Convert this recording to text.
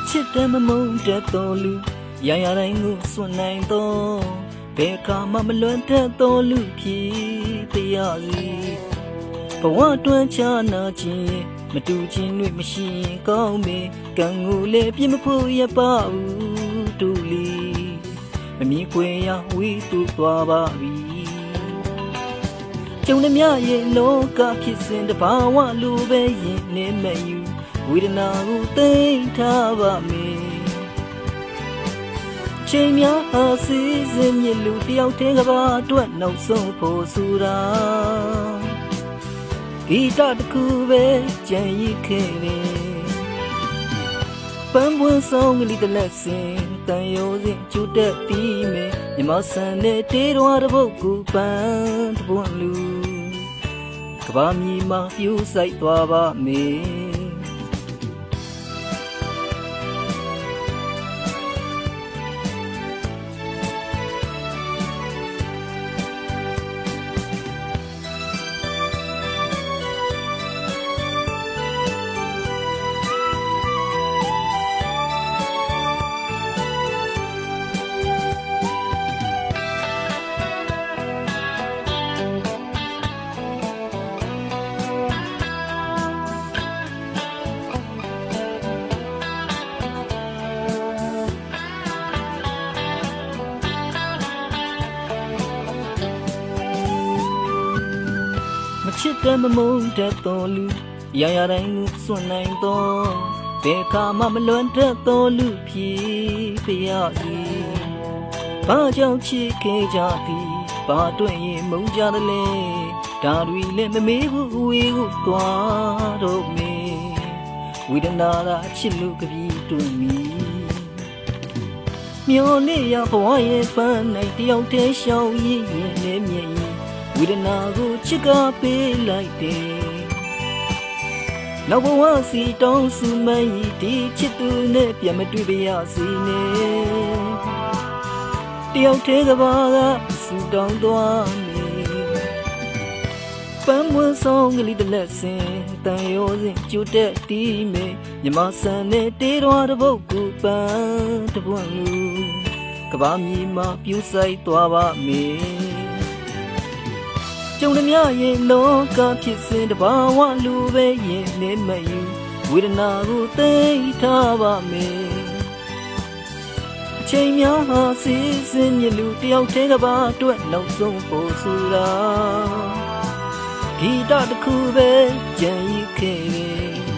ချစ်တယ်မမုန်းတဲ့တော်လူရရတိုင်းကိုစွန့်နိုင်တော့ဘယ်ခါမှမလွန်တဲ့တော်လူဖြစ်တရားစီဘဝတွန်းချနာခြင်းမတူချင်းတွေမရှိရင်ကောင်းမေကံကိုလည်းပြမဖို့ရပါဘူးတူလီမမြင်ခွေရဝီတူသွားပါပြီကျုံနှမြရဲ့လောကဖြစ်စဉ်တဘာဝလိုပဲရင်နေမယူဝေဒနာကိုသိထားပါမယ်ချိန်များဟာစီစဉ်မြစ်လူတယောက်တည်းကပါအတွက်နောက်ဆုံးဖို့ဆိုတာဂီတတစ်ခုပဲကြံရစ်ခဲ့တယ်ပန်းပွင့်ဆောင်ကလေးတစ်လက်စင်တန်ရိုးစင်ကျူတက်ပြီးမယ်မြမဆန်တဲ့တေးတော်တစ်ပုတ်ကူပန်းတစ်ပွင့်လူကဘာမီမှာပြူဆိုင်သွားပါမယ်ချစ်တယ်မမုန်းတဲ့တော်လူရရတိုင်းကိုစွန့်နိုင်တော့ဘယ်ခါမှမလွန်တဲ့တော်လူဖြစ်ပြရစီဘာကြောင့်ချစ်ခဲ့ကြသည်ဘာတွေ့ရင်မုန်းကြတယ်လဲဒါတွေလည်းမမေးဘူးဝေးကိုသွားတော့မေဝေဒနာကချစ်လို့ကပြီးတွင်မီမျောနေရဘဝရဲ့ပန်းနိုင်တယောက်တည်းရှောင်ရည်ရင်လည်းမြင်ဝေဒနာကိုချစ်ကပေးလိုက်တယ်နောက်ဘဝစီတောင်းစုမယီဒီချစ်သူနဲ့ပြန်မတွေ့ပါရစေနဲ့တယောက်တည်းကဘာကစူတောင်းသွားနေပန်းမွန်းဆောင်ကလေးတစ်လက်စင်တန်ရိုးစင်ကျူတက်တီးမယ်မြမဆန်နဲ့တေးတော်တစ်ပုတ်ကူပန်းတစ်ပွင့်လူကဘာမီမှာပြူဆိုင်သွားပါမယ်ကျုံနှမြရဲ့လောကဖြစ်စဉ်တဘာဝလူပဲရင်နေမယူဝေဒနာကိုသိထားပါမယ်အချိန်များဟာစီစဉ်မြလူတယောက်တည်းကပါအတွက်နောက်ဆုံးဖို့ဆိုတာဂီတတစ်ခုပဲကြံရစ်ခဲ့တယ်